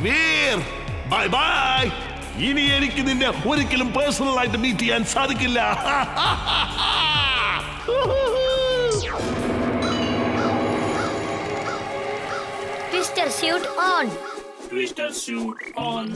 Veer, bye bye. ഇനി എനിക്ക് നിന്നെ ഒരിക്കലും പേഴ്സണൽ ആയിട്ട് മീറ്റ് ചെയ്യാൻ സാധിക്കില്ല. Twister suit on. Twister suit on.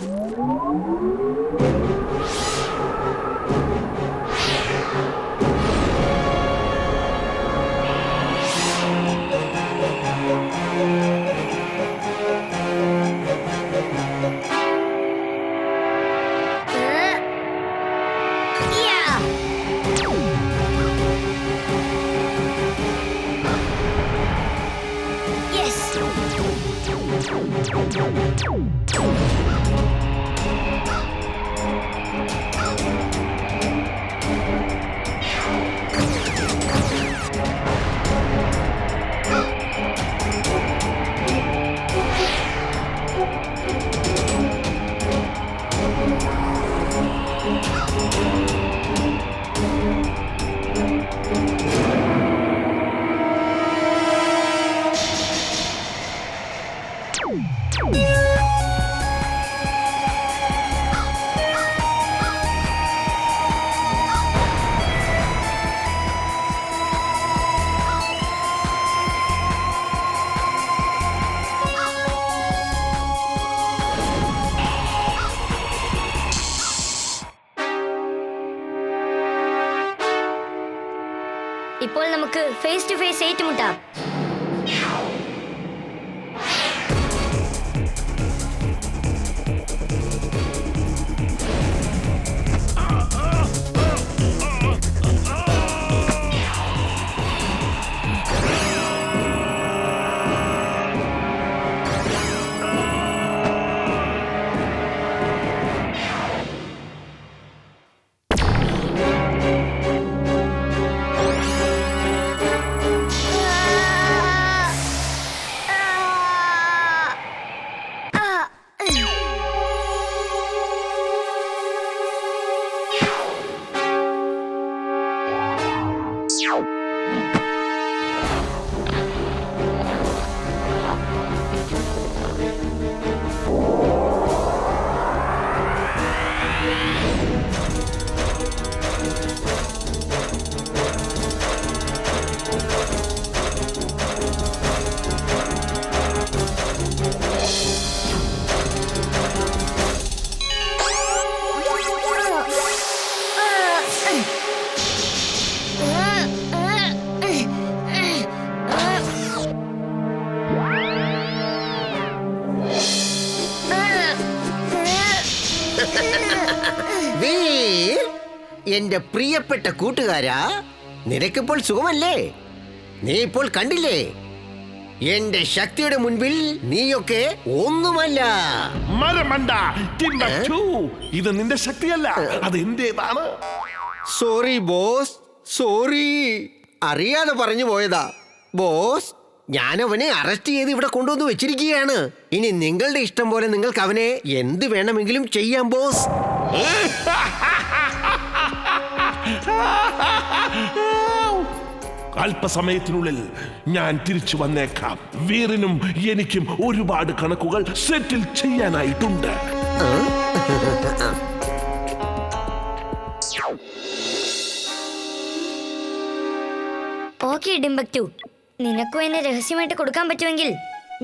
ഇപ്പോൾ നമുക്ക് ഫേസ് ടു ഫേസ് ഏറ്റുമുട്ടാം. എന്റെ പ്രിയപ്പെട്ട കൂട്ടുകാരാ, നിനക്കിപ്പോൾ സുഖമല്ലേ? നീ ഇപ്പോൾ കണ്ടില്ലേ, എന്റെ ശക്തിയുടെ മുൻപിൽ നീയൊക്കെ ഒന്നുമല്ല. മരമണ്ട, ടിംബക്ടു. ഇത് നിന്റെ ശക്തിയല്ല, അത് എന്റേതാണ്. സോറി ബോസ്, സോറി, അറിയാതെ പറഞ്ഞു പോയതാ ബോസ്. ഞാൻ അവനെ അറസ്റ്റ് ചെയ്ത് ഇവിടെ കൊണ്ടുവന്ന് വെച്ചിരിക്കുകയാണ്. ഇനി നിങ്ങളുടെ ഇഷ്ടം പോലെ നിങ്ങൾക്ക് അവനെ എന്ത് വേണമെങ്കിലും ചെയ്യാം ബോസ്. അല്പസമയത്തിനുള്ളിൽ ഞാൻ തിരിച്ചു വന്നേക്കാം. വീറിനും എനിക്കും ഒരുപാട് കണക്കുകൾ സെറ്റിൽ ചെയ്യാനായിട്ടുണ്ട്. ഓക്കെ ടിംബക്ടു, നിനക്കും എന്നെ രഹസ്യമായിട്ട് കൊടുക്കാൻ പറ്റുമെങ്കിൽ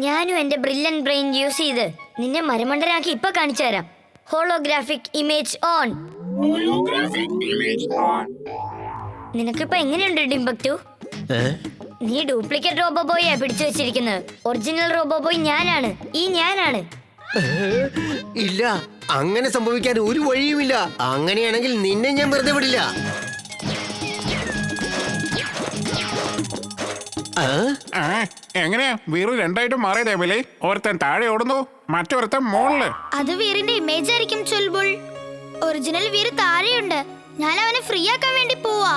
ഞാനും എന്റെ ബ്രില്യന്റ് ബ്രെയിൻ യൂസ് ചെയ്ത് നിന്നെ മരമണ്ടനാക്കി ഇപ്പൊ കാണിച്ചു തരാം. Holographic image on. Holographic image on. നിനക്കിപ്പോ എങ്ങനെയുണ്ട് ടിംബക്ടു? നീ ഡ്യൂപ്ലിക്കേറ്റ് റോബോബോയെ പിടിച്ചു വെച്ചിരിക്കുന്നത്. ഒറിജിനൽ റോബോബോയ് ഞാനാണ്. ഞാനാണ്. ഇല്ല, അങ്ങനെ സംഭവിക്കാൻ ഒരു വഴിയുമില്ല. അങ്ങനെയാണെങ്കിൽ നിന്നെ ഞാൻ വെറുതെ വിടില്ല. എങ്ങനെയാ വീറ് രണ്ടായിട്ടും മാറിയതേ വിലേ? ഒരുത്തൻ താഴെ ഓടുന്നു, മറ്റൊരുത്തൻ മോളില്. അത് വീറിന്റെ ഇമേജ് ആയിരിക്കും ചുൽബുൾ. ഒറിജിനൽ വീറ് താഴെയുണ്ട്. ഞാൻ അവനെ ഫ്രീ ആക്കാൻ വേണ്ടി പോവാ.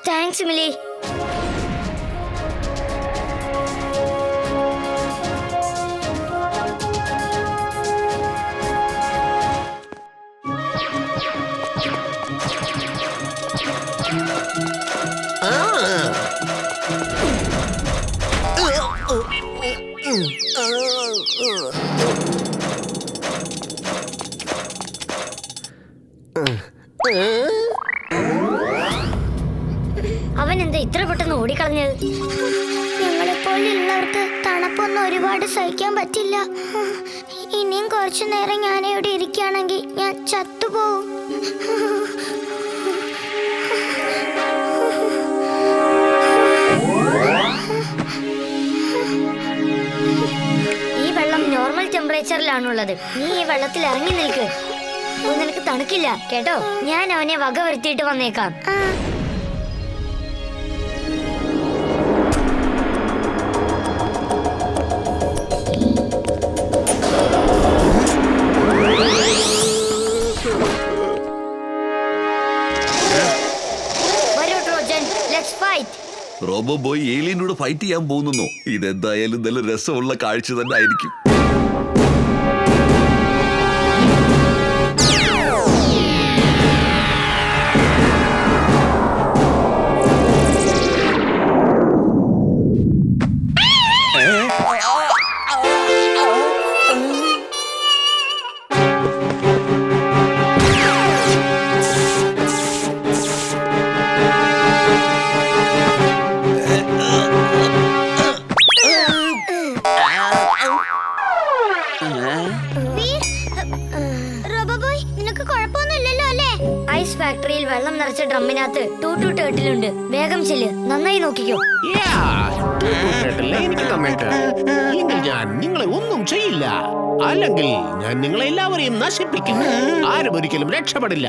താങ്ക്സ് മിലി. അവൻ എന്താ ഇത്ര പെട്ടെന്ന് ഓടിക്കളഞ്ഞത്? ഞങ്ങളെപ്പോലുള്ളവർക്ക് തണുപ്പൊന്നും ഒരുപാട് സഹിക്കാൻ പറ്റില്ല. ഇനിയും കുറച്ചു നേരം ഞാൻ ഇവിടെ ഇരിക്കുകയാണെങ്കിൽ ഞാൻ ചത്തുപോകും. ഈ വെള്ളം നോർമൽ ടെമ്പറേച്ചറിലാണുള്ളത്. നീ ഈ വെള്ളത്തിൽ ഇറങ്ങി നിൽക്ക്. നിനക്ക് തണുക്കില്ല കേട്ടോ. ഞാൻ അവനെ വക വരുത്തിയിട്ട് വന്നേക്കാം. വരൂ Trojan, let's fight. Robo boy ഏലിയനോട് ഫൈറ്റ് ചെയ്യാൻ പോകുന്നു. ഇതെന്തായാലും നല്ല രസമുള്ള കാഴ്ച തന്നെ ആയിരിക്കും. റോബോബോയ്, നിനക്ക് കുഴപ്പമൊന്നുമില്ലല്ലോ അല്ലേ? ഐസ് ഫാക്ടറിയിൽ വെള്ളം നിറച്ച ഡ്രമ്മിനകത്ത് ടൂട്ടു ടേട്ടിലുണ്ട്. വേഗം ചെല്ല്, നന്നായി നോക്കിക്കോ. എനിക്ക് തന്നേക്ക്. ഇല്ലെങ്കിൽ ഞാൻ നിങ്ങളെ ഒന്നും ചെയ്യില്ല. അല്ലെങ്കിൽ ഞാൻ നിങ്ങളെ എല്ലാവരെയും നശിപ്പിക്കും. ആരും ഒരിക്കലും രക്ഷപ്പെടില്ല.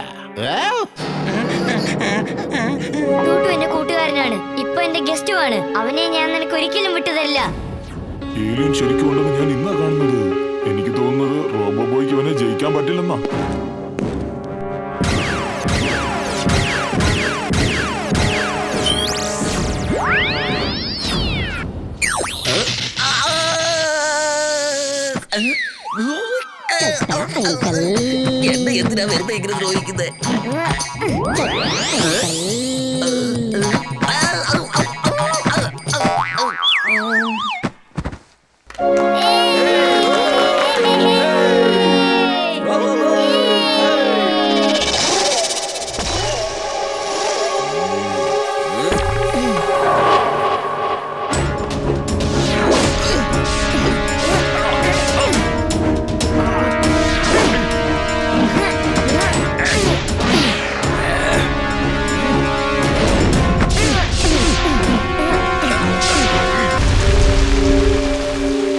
ടൂട്ടു എന്റെ കൂട്ടുകാരനാണ്. ഇപ്പൊ എന്റെ ഗസ്റ്റുമാണ്. അവനെ ഞാൻ നിനക്ക് ഒരിക്കലും വിട്ടുതരില്ല. ഏലിയൻ ശരിക്കും ഉണ്ടെന്ന് ഞാൻ ഇന്നാ കാണുന്നത്. എനിക്ക് തോന്നുന്നത് റോബോ ബോയ്ക്ക് അവനെ ജയിക്കാൻ പറ്റില്ലെന്നാ. എന്നെ എന്തിനാ വെറുതെ ഇങ്ങനെ ദ്രോഹിക്കുന്നത്?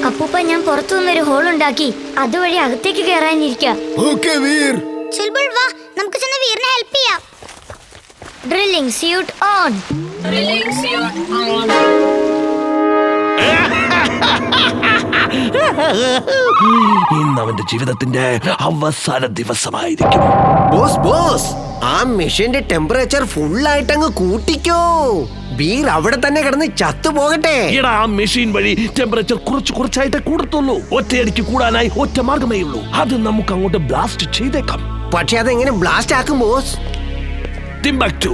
അപ്പൂപ്പ, ഞാൻ പുറത്തു നിന്നൊരു ഹോൾ ഉണ്ടാക്കി. അതുവഴി അകത്തേക്ക് കയറാനിരിക്കാം. ചുൽബുൾ, വാ, നമുക്ക് ചെന്ന് വീറിനെ ഹെൽപ്പ് ചെയ്യാം. Drilling suit on. ഇന്ന് അവന്റെ ജീവിതത്തിന്റെ അവസാന ദിവസമായിരിക്കും. ബോസ്, ആ മെഷീന്റെ ടെമ്പറേച്ചർ ഫുള്ളായിട്ട് അങ്ങ് കൂട്ടിക്കോ. ബീർ അവിടെ തന്നെ കിടന്ന് ചത്തുപോകട്ടെ. എടാ, ആ മെഷീൻ വഴി ടെമ്പറേച്ചർ കുറച്ചായിട്ടേ കൂടത്തുള്ളൂ. ഒറ്റയടിക്ക് കൂടാനായി ഒറ്റ മാർഗമേ ഉള്ളൂ. അത് നമുക്ക് അങ്ങോട്ട് ബ്ലാസ്റ്റ് ചെയ്തേക്കാം. പക്ഷെ അതെങ്ങനെ ബ്ലാസ്റ്റ് ആക്കും ബോസ്? ടിംബക്ടു,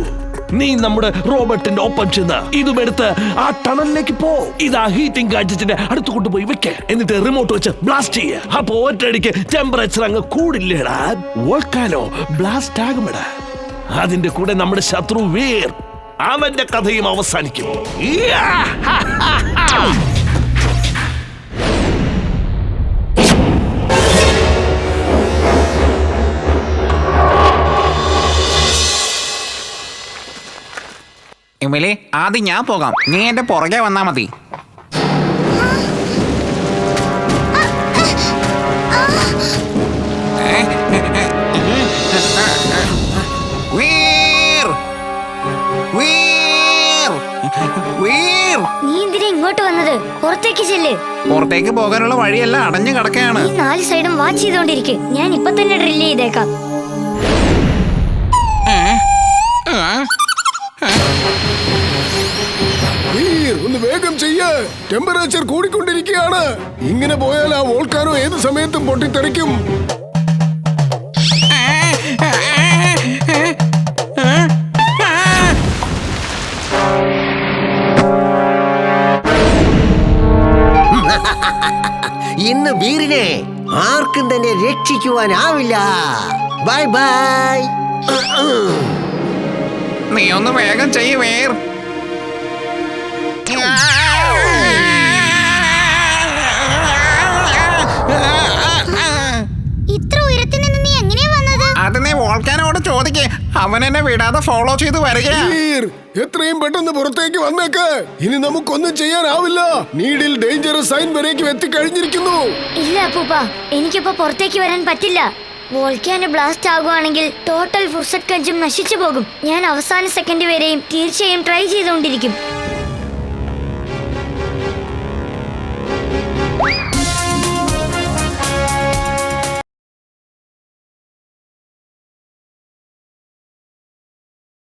നീ നമ്മുടെ റോബോട്ടിന്റെ ഒപ്പം ചെന്ന് ഇതുമെടുത്ത് ആ ടണലിലേക്ക് പോ. ഇതാ ഹീറ്റിംഗ് ഗാഡ്ജറ്റിന്റെ അടുത്ത് കൊണ്ടുപോയി വെക്ക. എന്നിട്ട് റിമോട്ട് വെച്ച് ബ്ലാസ്റ്റ് ചെയ്യ. അപ്പൊ ഒറ്റയടിക്ക് ടെമ്പറേച്ചർ അങ്ങ് കൂടില്ലേടാ, വോൾക്കാനോ ബ്ലാസ്റ്റ് ആകുമെടാ. അതിന്റെ കൂടെ നമ്മുടെ ശത്രു വീർ, അവന്റെ കഥയും അവസാനിക്കും. എമിലി, ആദ്യം ഞാൻ പോകാം. നീ എന്റെ പുറകെ വന്നാ മതി. വീർ! വീർ! വീർ! നീ എന്തിനാ ഇങ്ങോട്ട് വന്നത്? പുറത്തേക്ക് ചെല്ല്. പുറത്തേക്ക് പോകാനുള്ള വഴിയെല്ലാം അടഞ്ഞു കിടക്കുകയാണ്. നീ 4 സൈഡും വാച്ച് ചെയ്തോണ്ടിരിക്കെ. ഞാൻ ഇപ്പൊ തന്നെ ഡ്രില്ല് ചെയ്തേക്കാം. ഒന്ന് വേഗം ചെയ്യ്. ടെമ്പറേച്ചർ കൂടിക്കൊണ്ടിരിക്കുകയാണ്. ഇങ്ങനെ പോയാൽ ആ വോൾക്കാനോ ഏത് സമയത്തും പൊട്ടിത്തെറിക്കും. ഇന്ന് വീറിനെ ആർക്കും തന്നെ രക്ഷിക്കുവാനാവില്ല. Bye bye. നീ ഒന്ന് വേഗം ചെയ്യ് വീർ. ഇത്ര ഉയരത്തിൽ നിന്ന് നീ എങ്ങനെയാ വന്നത്? അത് നീ വോൾക്കാനോട് ചോദിക്കേ. അവൻ എന്നെ വിടാതെ ഫോളോ ചെയ്ത് വരികയാ. വീർ, എത്രയും പെട്ടെന്ന് പുറത്തേക്ക് വന്നേക്ക്. ഇനി നമുക്കൊന്നും ചെയ്യാനാവില്ല. നീഡിൽ ഡേഞ്ചറസ് സൈൻ വരേക്കും എത്തിക്കഴിഞ്ഞിരിക്കുന്നു. ഇല്ല അപ്പൂപ്പ, എനിക്കിപ്പോ പുറത്തേക്ക് വരാൻ പറ്റില്ല. വോൾക്കാനോ ബ്ലാസ്റ്റ് ആകുവാണെങ്കിൽ ടോട്ടൽ ഫുർസത്ത് ഗഞ്ചും നശിച്ചു പോകും. ഞാൻ അവസാന സെക്കൻഡ് വരെയും തീർച്ചയായും ട്രൈ ചെയ്തുകൊണ്ടിരിക്കും.